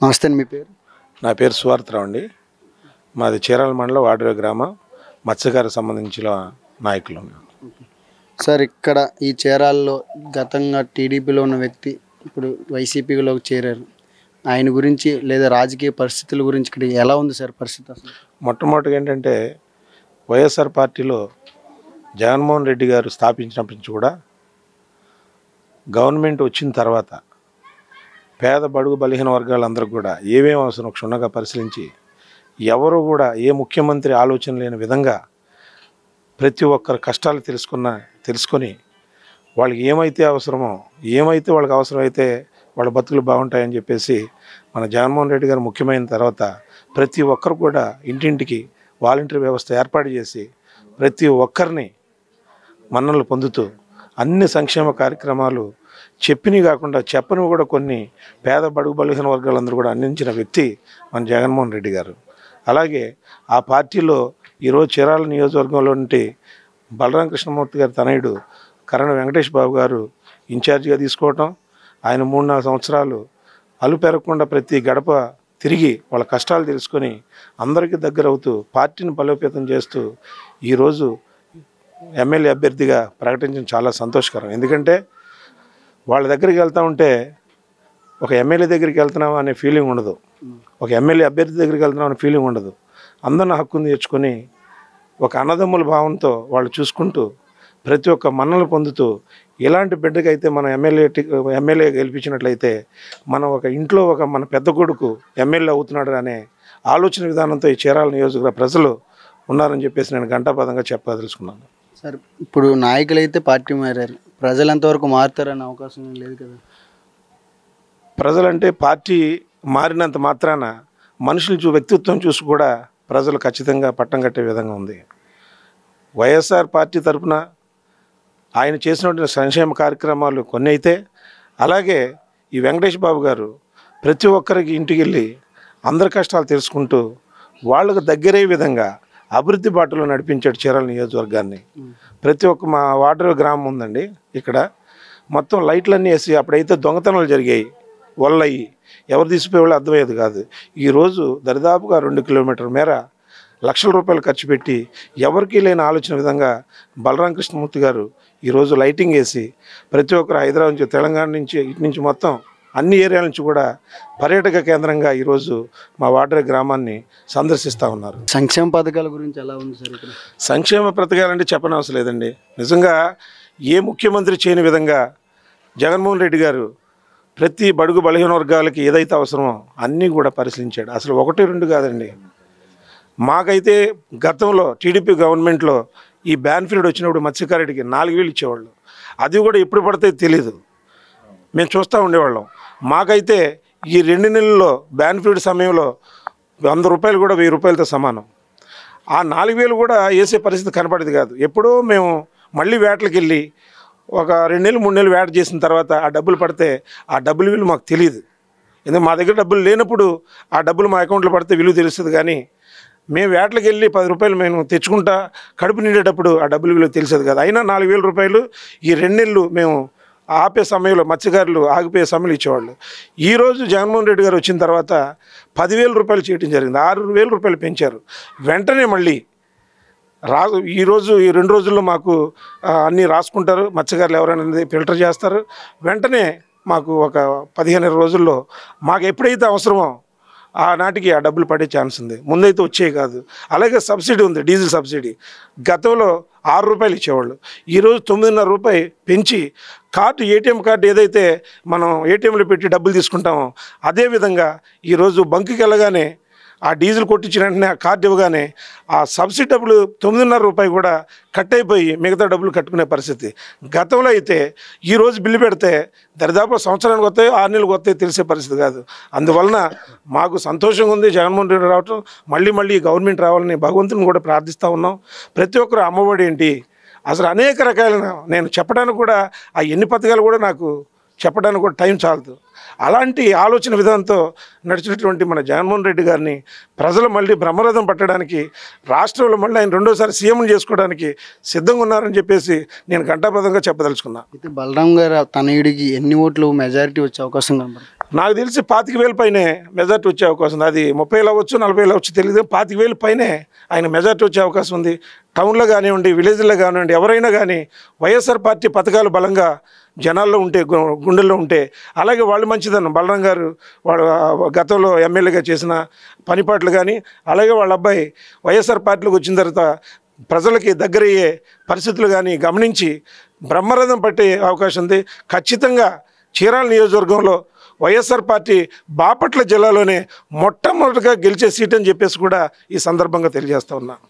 నమస్తే అండి, మీ పేరు? నా పేరు సువార్తరావు అండి. మాది చీరాల మండలం వాడ్రే గ్రామం, మత్స్యకారికి సంబంధించిన నాయకులు. సార్, ఇక్కడ ఈ చీరాల్లో గతంగా టీడీపీలో ఉన్న వ్యక్తి ఇప్పుడు వైసీపీలోకి చేరారు. ఆయన గురించి లేదా రాజకీయ పరిస్థితుల గురించి ఇక్కడ ఎలా ఉంది సార్ పరిస్థితి అసలు? మొట్టమొదటిగా ఏంటంటే వైఎస్ఆర్ పార్టీలో జగన్మోహన్ రెడ్డి గారు స్థాపించినప్పటి నుంచి కూడా గవర్నమెంట్ వచ్చిన తర్వాత పేద బడుగు బలహీన వర్గాలందరూ కూడా ఏమేమి అవసరం క్షుణ్ణంగా పరిశీలించి ఎవరు కూడా ఏ ముఖ్యమంత్రి ఆలోచన లేని విధంగా ప్రతి ఒక్కరి కష్టాలు తెలుసుకొని వాళ్ళకి ఏమైతే అవసరమో ఏమైతే వాళ్ళకి అవసరమైతే వాళ్ళ బతుకులు బాగుంటాయని చెప్పేసి మన జగన్మోహన్ రెడ్డి గారు ముఖ్యమైన తర్వాత ప్రతి ఒక్కరు కూడా ఇంటింటికి వాలంటీర్ వ్యవస్థ ఏర్పాటు చేసి ప్రతి ఒక్కరిని మన్ననలు పొందుతూ అన్ని సంక్షేమ కార్యక్రమాలు చెప్పినవి కాకుండా చెప్పనివి కూడా కొన్ని పేద బడుగు బలహీన వర్గాలందరూ కూడా అందించిన వ్యక్తి మన జగన్మోహన్ రెడ్డి గారు. అలాగే ఆ పార్టీలో ఈరోజు చీరాల నియోజకవర్గంలో నుండి బలరామ కృష్ణమూర్తి గారి తనయుడు కరణ వెంకటేష్ బాబు గారు ఇన్ఛార్జిగా తీసుకోవటం, ఆయన 3-4 సంవత్సరాలు అలుపెరగకుండా ప్రతి గడప తిరిగి వాళ్ళ కష్టాలు తెలుసుకొని అందరికీ దగ్గర అవుతూ పార్టీని బలోపేతం చేస్తూ ఈరోజు ఎమ్మెల్యే అభ్యర్థిగా ప్రకటించడం చాలా సంతోషకరం. ఎందుకంటే వాళ్ళ దగ్గరికి వెళ్తూ ఉంటే ఒక ఎమ్మెల్యే దగ్గరికి వెళ్తున్నాం అనే ఫీలింగ్ ఉండదు, ఒక ఎమ్మెల్యే అభ్యర్థి దగ్గరికి వెళ్తున్నాం అనే ఫీలింగ్ ఉండదు. అందరిని హక్కును తెచ్చుకొని ఒక అన్నదమ్ముల భావంతో వాళ్ళు చూసుకుంటూ ప్రతి ఒక్క మన్నలు పొందుతూ ఇలాంటి బిడ్డకైతే మనం ఎమ్మెల్యే గెలిపించినట్లయితే మనం ఒక ఇంట్లో మన పెద్ద కొడుకు ఎమ్మెల్యే అవుతున్నాడు అనే ఆలోచన విధానంతో ఈ చీరాల నియోజకవర్గ ప్రజలు ఉన్నారని చెప్పేసి నేను ఘంటాపదంగా చెప్పదలుచుకున్నాను. సార్, ఇప్పుడు నాయకులు అయితే పార్టీ మారారు, ప్రజలు ఎంతవరకు మారుతారనే అవకాశం లేదు కదా? ప్రజలంటే పార్టీ మారినంత మాత్రాన మనుషులు వ్యక్తిత్వం చూసి కూడా ప్రజలు ఖచ్చితంగా పట్టం కట్టే విధంగా ఉంది. వైఎస్ఆర్ పార్టీ తరఫున ఆయన చేసినటువంటి సంక్షేమ కార్యక్రమాలు కొన్ని అయితే, అలాగే ఈ వెంకటేష్ బాబు గారు ప్రతి ఒక్కరికి ఇంటికి వెళ్ళి అందరి కష్టాలు తెలుసుకుంటూ వాళ్ళకు దగ్గరే విధంగా అభివృద్ధి బాటలో నడిపించాడు చీరాల నియోజకవర్గాన్ని. ప్రతి ఒక్క మా వాడ్రే గ్రామం ఉందండి, ఇక్కడ మొత్తం లైట్లన్నీ వేసి అప్పుడైతే దొంగతనాలు జరిగాయి, వల్లయి ఎవరు తీసిపోయేవాళ్ళు అర్థమయ్యేది కాదు. ఈరోజు దరిదాపుగా 2 కిలోమీటర్ల మేర లక్షల రూపాయలు ఖర్చు పెట్టి ఎవరికీ లేని ఆలోచన విధంగా బలరామ కృష్ణమూర్తి గారు ఈరోజు లైటింగ్ వేసి ప్రతి ఒక్కరు హైదరాబాద్ నుంచి, తెలంగాణ నుంచి, ఇటు నుంచి మొత్తం అన్ని ఏరియాల నుంచి కూడా పర్యాటక కేంద్రంగా ఈరోజు మా వాడ్రే గ్రామాన్ని సందర్శిస్తూ ఉన్నారు. సంక్షేమ పథకాల గురించి ఎలా ఉంది సార్ ఇక్కడ? సంక్షేమ పథకాలంటే చెప్పనవసరం లేదండి. నిజంగా ఏ ముఖ్యమంత్రి చేయని విధంగా జగన్మోహన్ రెడ్డి గారు ప్రతి బడుగు బలహీన వర్గాలకి ఏదైతే అవసరమో అన్నీ కూడా పరిశీలించాడు. అసలు 1-2 కాదండి. మాకైతే గతంలో టీడీపీ గవర్నమెంట్లో ఈ బ్యాన్ పీరియడ్ వచ్చినప్పుడు మత్స్యకారుడికి 4,000 ఇచ్చేవాళ్ళు. అది కూడా ఎప్పుడు పడితే తెలీదు, మేము చూస్తూ ఉండేవాళ్ళం. మాకైతే ఈ 2 నెలల్లో బ్యాన్ పీరియడ్ సమయంలో 100 రూపాయలు కూడా 1000 రూపాయలతో సమానం. ఆ 4,000 కూడా వేసే పరిస్థితి కనపడేది కాదు. ఎప్పుడో మేము మళ్ళీ వేటలకు వెళ్ళి ఒక 2 నెలలు 3 నెలలు వేట చేసిన తర్వాత ఆ డబ్బులు పడితే ఆ డబ్బుల విలువ మాకు తెలియదు. ఎందుకంటే మా దగ్గర డబ్బులు లేనప్పుడు ఆ డబ్బులు మా అకౌంట్లో పడితే విలువ తెలుస్తుంది. కానీ మేము వేటలకు వెళ్ళి 10 రూపాయలు మేము తెచ్చుకుంటా కడుపు నిండేటప్పుడు ఆ డబ్బుల విలువ తెలిసేది కాదు. అయినా 4,000 రూపాయలు ఈ 2 నెలలు మేము ఆపే సమయంలో మత్స్యకారులు ఆగిపోయే సమయంలో ఇచ్చేవాళ్ళు. ఈరోజు జగన్మోహన్ రెడ్డి గారు వచ్చిన తర్వాత 10,000 రూపాయలు చేయడం జరిగింది, 6,000 రూపాయలు పెంచారు. వెంటనే మళ్ళీ ఈరోజు ఈ 2 రోజుల్లో మాకు అన్నీ రాసుకుంటారు, మత్స్యకారులు ఎవరైనా ఫిల్టర్ చేస్తారు. వెంటనే మాకు ఒక 15 రోజుల్లో మాకు ఎప్పుడైతే అవసరమో ఆనాటికి ఆ డబ్బులు పడే ఛాన్స్ ఉంది. ముందైతే వచ్చేవి కాదు. అలాగే సబ్సిడీ ఉంది, డీజిల్ సబ్సిడీ. గతంలో 6 రూపాయలు ఇచ్చేవాళ్ళు, ఈరోజు 9.5 రూపాయలు పెంచి కార్డు, ఏటీఎం కార్డు ఏదైతే మనం ఏటీఎంలో పెట్టి డబ్బులు తీసుకుంటామో అదేవిధంగా ఈరోజు బంకుకి వెళ్ళగానే ఆ డీజిల్ కొట్టించిన వెంటనే ఆ కార్డు ఇవ్వగానే ఆ సబ్సిడీ డబ్బులు 9.5 రూపాయలు కూడా కట్ అయిపోయి మిగతా డబ్బులు కట్టుకునే పరిస్థితి. గతంలో అయితే ఈరోజు బిల్లు పెడితే దరిదాపు సంవత్సరానికి వస్తాయి, 6 నెలలకు వస్తాయి తెలిసే పరిస్థితి కాదు. అందువలన మాకు సంతోషంగా ఉంది జగన్మోహన్ రెడ్డి రావటం. మళ్ళీ గవర్నమెంట్ రావాలని భగవంతుని కూడా ప్రార్థిస్తూ ఉన్నాం. ప్రతి ఒక్కరు అమ్మఒడి ఏంటి, అసలు అనేక రకాలైన నేను చెప్పడానికి కూడా ఆ ఎన్ని పథకాలు కూడా నాకు చెప్పడానికి కూడా టైం చాలదు. అలాంటి ఆలోచన విధానంతో నడిచినటువంటి మన జగన్మోహన్ రెడ్డి గారిని ప్రజలు మళ్ళీ బ్రహ్మరథం పట్టడానికి, రాష్ట్రంలో మళ్ళీ ఆయన రెండోసారి సీఎం చేసుకోవడానికి సిద్ధంగా ఉన్నారని చెప్పేసి నేను ఘంటాపథంగా చెప్పదలుచుకున్నా. అయితే బలరాం గారు తనయుడికి ఎన్ని ఓట్లు మెజారిటీ వచ్చే అవకాశం కనబడుతుంది? నాకు తెలిసి 25,000 పైనే మెజార్టీ వచ్చే అవకాశం ఉంది. అది 30,000 అవ్వచ్చు, 40,000 అవ్వచ్చు తెలియదు. 25,000 పైనే ఆయన మెజార్టీ వచ్చే అవకాశం ఉంది. టౌన్లో కానివ్వండి, విలేజ్లో కానివ్వండి, ఎవరైనా కానీ వైఎస్ఆర్ పార్టీ పథకాలు బలంగా జనాల్లో ఉంటే, గుండెల్లో ఉంటే, అలాగే వాళ్ళు మంచిదన్న బలరాం గారు వాడు గతంలో ఎమ్మెల్యేగా చేసిన పనిపాట్లు కానీ, అలాగే వాళ్ళ అబ్బాయి వైఎస్ఆర్ పార్టీలోకి వచ్చిన తర్వాత ప్రజలకి దగ్గరయ్యే పరిస్థితులు కానీ గమనించి బ్రహ్మరథం పట్టే అవకాశం ఉంది. ఖచ్చితంగా చీరాల నియోజకవర్గంలో వైఎస్ఆర్ పార్టీ బాపట్ల జిల్లాలోనే మొట్టమొదటిగా గెలిచే సీట్ అని చెప్పేసి కూడా ఈ సందర్భంగా తెలియజేస్తా ఉన్నా.